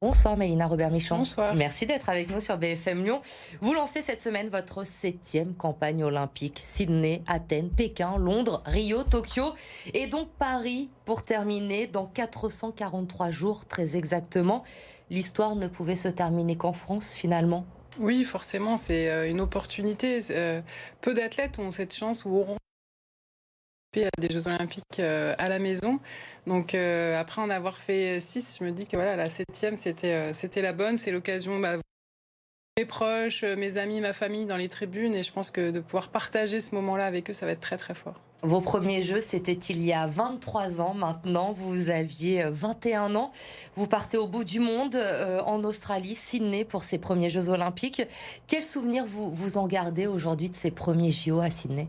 Bonsoir Mélina Robert-Michon. Bonsoir. Merci d'être avec nous sur BFM Lyon. Vous lancez cette semaine votre 7e campagne olympique. Sydney, Athènes, Pékin, Londres, Rio, Tokyo et donc Paris pour terminer dans 443 jours très exactement. L'histoire ne pouvait se terminer qu'en France finalement. Oui, forcément, c'est une opportunité. Peu d'athlètes ont cette chance ou auront à des Jeux Olympiques à la maison. Donc après en avoir fait 6, je me dis que voilà, la 7e, c'était la bonne. C'est l'occasion, mes proches, mes amis, ma famille dans les tribunes. Et je pense que de pouvoir partager ce moment-là avec eux, ça va être très très fort. Vos premiers Jeux, c'était il y a 23 ans maintenant. Vous aviez 21 ans. Vous partez au bout du monde, en Australie, Sydney, pour ces premiers Jeux Olympiques. Quels souvenirs vous en gardez aujourd'hui de ces premiers JO à Sydney ?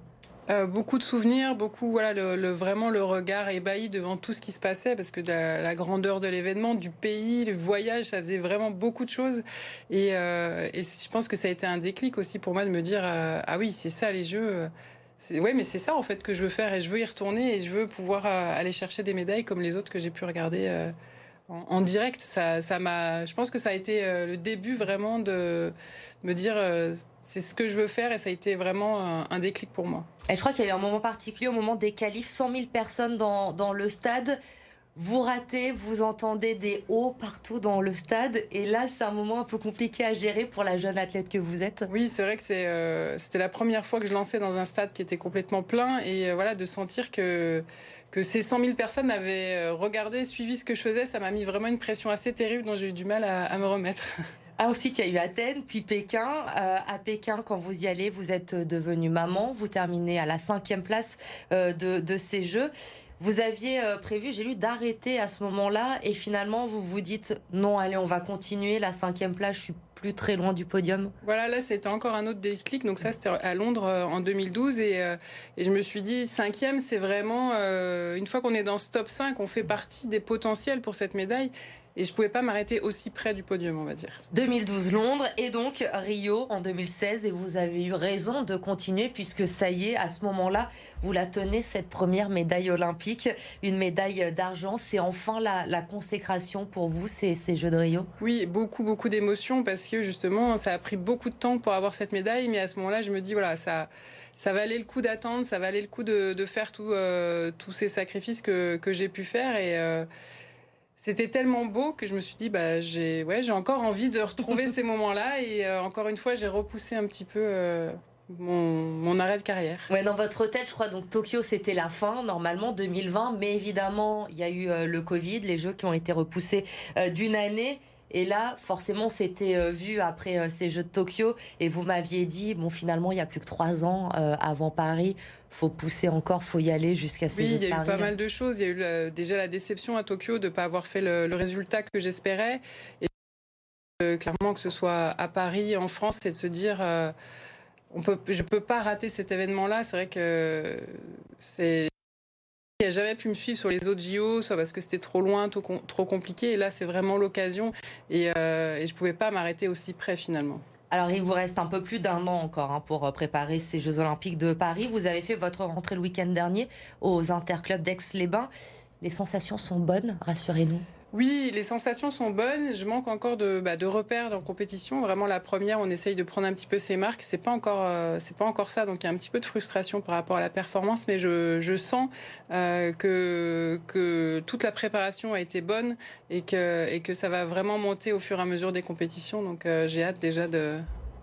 Beaucoup de souvenirs, beaucoup voilà vraiment le regard ébahi devant tout ce qui se passait parce que de la grandeur de l'événement, du pays, le voyage, ça faisait vraiment beaucoup de choses et je pense que ça a été un déclic aussi pour moi de me dire ah oui, c'est ça les Jeux. Ouais, mais c'est ça en fait que je veux faire et je veux y retourner et je veux pouvoir aller chercher des médailles comme les autres que j'ai pu regarder en direct. Je pense que ça a été le début vraiment de me dire c'est ce que je veux faire et ça a été vraiment un déclic pour moi. Et je crois qu'il y a eu un moment particulier, au moment des qualifs, 100 000 personnes dans le stade. Vous ratez, vous entendez des hauts partout dans le stade. Et là, c'est un moment un peu compliqué à gérer pour la jeune athlète que vous êtes. Oui, c'est vrai que c'était la première fois que je lançais dans un stade qui était complètement plein. Et voilà, de sentir que ces 100 000 personnes avaient regardé, suivi ce que je faisais, ça m'a mis vraiment une pression assez terrible dont j'ai eu du mal à me remettre. Ah, ensuite, il y a eu Athènes, puis Pékin. À Pékin, quand vous y allez, vous êtes devenue maman. Vous terminez à la 5e place de ces Jeux. Vous aviez prévu, j'ai lu, d'arrêter à ce moment-là. Et finalement, vous vous dites, non, allez, on va continuer. La 5e place, je suis plus très loin du podium. Voilà, là, c'était encore un autre déclic. Donc ça, c'était à Londres en 2012. Et je me suis dit, 5e, c'est vraiment, une fois qu'on est dans ce top 5, on fait partie des potentiels pour cette médaille. Et je pouvais pas m'arrêter aussi près du podium, on va dire. 2012 Londres et donc Rio en 2016 et vous avez eu raison de continuer puisque ça y est, à ce moment-là, vous la tenez cette première médaille olympique, une médaille d'argent. C'est enfin la consécration pour vous, ces Jeux de Rio? Oui, beaucoup, beaucoup d'émotions parce que justement, ça a pris beaucoup de temps pour avoir cette médaille. Mais à ce moment-là, je me dis, voilà, ça valait le coup d'attendre, ça valait le coup de faire tous ces sacrifices que j'ai pu faire. Et c'était tellement beau que je me suis dit, j'ai encore envie de retrouver ces moments-là. Et encore une fois, j'ai repoussé un petit peu mon arrêt de carrière. Ouais, dans votre tête, je crois, donc Tokyo, c'était la fin, normalement, 2020. Mais évidemment, il y a eu le Covid, les Jeux qui ont été repoussés d'une année. Et là, forcément, on s'était vu après ces Jeux de Tokyo. Et vous m'aviez dit, bon, finalement, il n'y a plus que 3 ans avant Paris. Faut pousser encore, faut y aller jusqu'à ces Oui, Jeux il de y a eu Paris. pas mal de choses. Il y a eu déjà la déception à Tokyo de ne pas avoir fait le résultat que j'espérais. Et clairement, que ce soit à Paris, en France, c'est de se dire... je peux pas rater cet événement-là. C'est vrai que il n'a jamais pu me suivre sur les autres JO, soit parce que c'était trop loin, trop compliqué. Et là, c'est vraiment l'occasion. Et je pouvais pas m'arrêter aussi près finalement. Alors, il vous reste un peu plus d'un an encore pour préparer ces Jeux Olympiques de Paris. Vous avez fait votre rentrée le week-end dernier aux Interclubs d'Aix-les-Bains. Les sensations sont bonnes, rassurez-nous. Oui, les sensations sont bonnes. Je manque encore de repères en compétition. Vraiment, la première, on essaye de prendre un petit peu ses marques. C'est pas encore ça. Donc, il y a un petit peu de frustration par rapport à la performance. Mais je sens que toute la préparation a été bonne et que ça va vraiment monter au fur et à mesure des compétitions. Donc, j'ai hâte déjà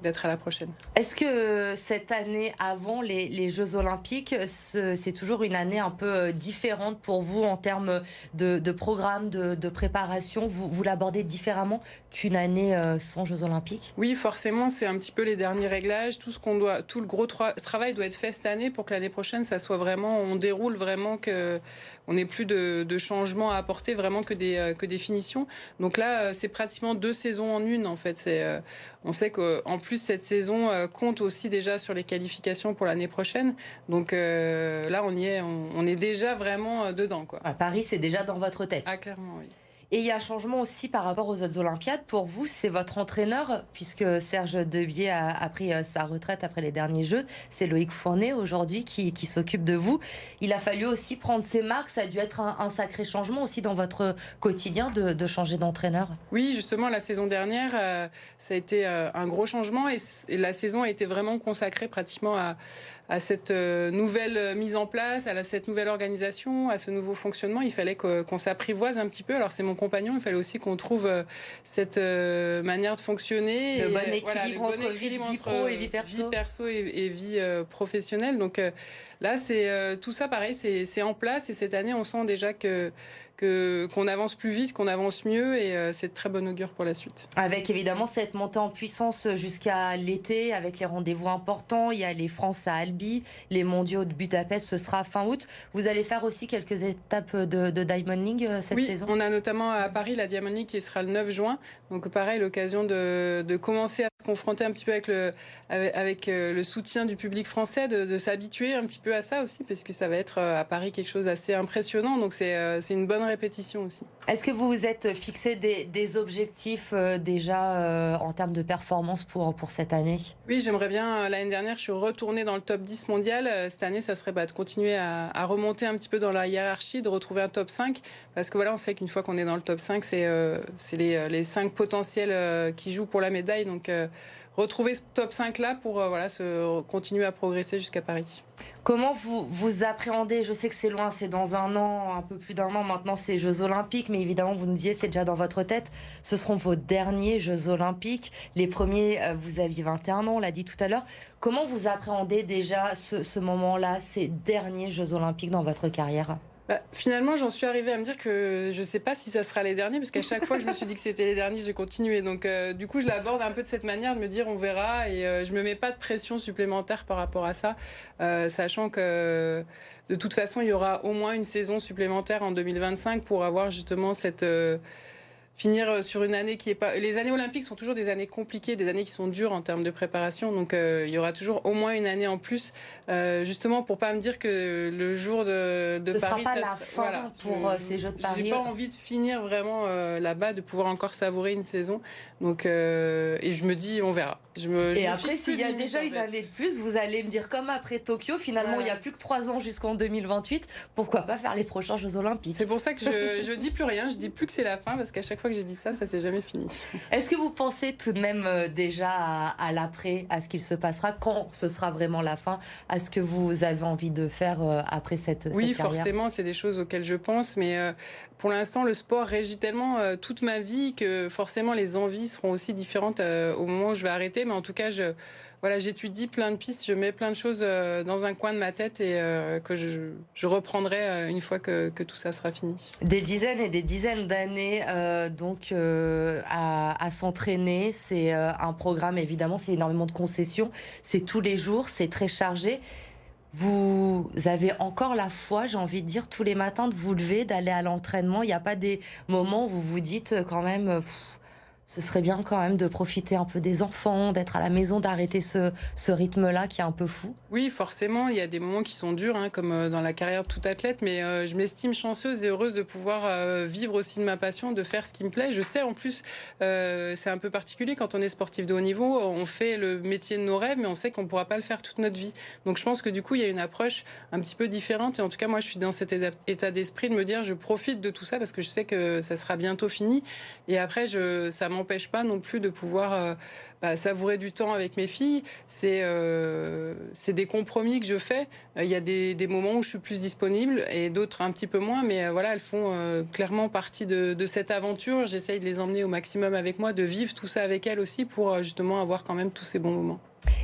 d'être à la prochaine. Est-ce que cette année avant les Jeux Olympiques, c'est toujours une année un peu différente pour vous en termes de programme, de préparation? Vous l'abordez différemment qu'une année sans Jeux Olympiques? Oui, forcément, c'est un petit peu les derniers réglages. Tout le gros travail doit être fait cette année pour que l'année prochaine, ça soit vraiment, on déroule vraiment on n'ait plus de changements à apporter, vraiment que des finitions. Donc là, c'est pratiquement 2 saisons en une, en fait. On sait qu'en plus, cette saison compte aussi déjà sur les qualifications pour l'année prochaine. Donc là, on y est, on est déjà vraiment dedans, quoi. À Paris, c'est déjà dans votre tête. Ah, clairement, oui. Et il y a un changement aussi par rapport aux autres Olympiades. Pour vous, c'est votre entraîneur, puisque Serge Debier a pris sa retraite après les derniers Jeux. C'est Loïc Fournet aujourd'hui qui s'occupe de vous. Il a fallu aussi prendre ses marques. Ça a dû être un sacré changement aussi dans votre quotidien de changer d'entraîneur. Oui, justement, la saison dernière, ça a été un gros changement et la saison a été vraiment consacrée pratiquement à cette nouvelle mise en place, cette nouvelle organisation, à ce nouveau fonctionnement. Il fallait qu'on s'apprivoise un petit peu. Alors c'est mon compagnon, il fallait aussi qu'on trouve cette manière de fonctionner. Le bon équilibre entre vie pro et vie perso. Vie perso et vie professionnelle. Donc là, tout ça pareil, c'est en place et cette année, on sent déjà qu'on avance plus vite, qu'on avance mieux et c'est de très bon augure pour la suite. Avec évidemment cette montée en puissance jusqu'à l'été, avec les rendez-vous importants, il y a les France à Albi, les mondiaux de Budapest, ce sera fin août. Vous allez faire aussi quelques étapes de Diamond League cette saison? Oui, on a notamment à Paris la Diamond League qui sera le 9 juin. Donc pareil, l'occasion de commencer à se confronter un petit peu avec le soutien du public français, de s'habituer un petit peu à ça aussi, parce que ça va être à Paris quelque chose d'assez impressionnant. Donc c'est une bonne répétition aussi. Est-ce que vous vous êtes fixé des objectifs déjà en termes de performance pour cette année? Oui, j'aimerais bien. L'année dernière, je suis retournée dans le top 10 mondial. Cette année, ça serait de continuer à remonter un petit peu dans la hiérarchie, de retrouver un top 5. Parce que voilà, on sait qu'une fois qu'on est dans le top 5, c'est les 5 potentiels qui jouent pour la médaille. Donc retrouver ce top 5-là pour continuer à progresser jusqu'à Paris. Comment vous appréhendez? Je sais que c'est loin, c'est dans un an, un peu plus d'un an maintenant, ces Jeux Olympiques, mais évidemment, vous nous disiez, c'est déjà dans votre tête. Ce seront vos derniers Jeux Olympiques. Les premiers, vous aviez 21 ans, on l'a dit tout à l'heure. Comment vous appréhendez déjà ce moment-là, ces derniers Jeux Olympiques dans votre carrière? Finalement, j'en suis arrivée à me dire que je ne sais pas si ça sera les derniers, parce qu'à chaque fois que je me suis dit que c'était les derniers, j'ai continué. Donc, du coup, je l'aborde un peu de cette manière, de me dire on verra, et je me mets pas de pression supplémentaire par rapport à ça, sachant que de toute façon, il y aura au moins une saison supplémentaire en 2025 pour avoir justement finir sur une année qui est pas... Les années olympiques sont toujours des années compliquées, des années qui sont dures en termes de préparation. Donc, il y aura toujours au moins une année en plus, justement pour pas me dire que le jour de Paris... Ce sera pas la fin pour ces Jeux de Paris. J'ai pas envie de finir vraiment là-bas, de pouvoir encore savourer une saison. Donc, et je me dis, on verra. Et après, s'il y a déjà une année de plus, vous allez me dire comme après Tokyo, finalement, il n'y a plus que 3 ans jusqu'en 2028. Pourquoi pas faire les prochains Jeux Olympiques? C'est pour ça que je dis plus rien. Je dis plus que c'est la fin, parce qu'à chaque fois que j'ai dit ça s'est jamais fini. Est-ce que vous pensez tout de même déjà à l'après, à ce qu'il se passera, quand ce sera vraiment la fin, à ce que vous avez envie de faire après cette carrière? Oui, forcément, c'est des choses auxquelles je pense, mais pour l'instant, le sport régit tellement toute ma vie que forcément les envies seront aussi différentes au moment où je vais arrêter. Mais en tout cas, j'étudie plein de pistes, je mets plein de choses dans un coin de ma tête et que je reprendrai une fois que tout ça sera fini. Des dizaines et des dizaines d'années à s'entraîner. C'est un programme, évidemment, c'est énormément de concessions. C'est tous les jours, c'est très chargé. Vous avez encore la foi, j'ai envie de dire, tous les matins de vous lever, d'aller à l'entraînement. Il n'y a pas des moments où vous vous dites quand même... ce serait bien quand même de profiter un peu des enfants, d'être à la maison, d'arrêter ce rythme-là qui est un peu fou. Oui, forcément, il y a des moments qui sont durs, comme dans la carrière de tout athlète, mais je m'estime chanceuse et heureuse de pouvoir vivre aussi de ma passion, de faire ce qui me plaît. Je sais, en plus, c'est un peu particulier quand on est sportif de haut niveau, on fait le métier de nos rêves, mais on sait qu'on ne pourra pas le faire toute notre vie. Donc je pense que du coup, il y a une approche un petit peu différente, et en tout cas, moi, je suis dans cet état d'esprit de me dire, je profite de tout ça parce que je sais que ça sera bientôt fini, et après, ça m'empêche pas non plus de pouvoir savourer du temps avec mes filles. C'est des compromis que je fais. Il y a des moments où je suis plus disponible et d'autres un petit peu moins, mais elles font clairement partie de cette aventure. J'essaye de les emmener au maximum avec moi, de vivre tout ça avec elles aussi pour justement avoir quand même tous ces bons moments.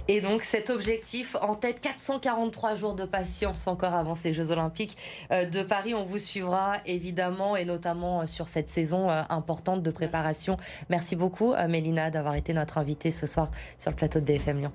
Et donc cet objectif en tête, 443 jours de patience encore avant ces Jeux Olympiques de Paris. On vous suivra évidemment et notamment sur cette saison importante de préparation. Merci beaucoup Mélina d'avoir été notre invitée ce soir sur le plateau de BFM Lyon.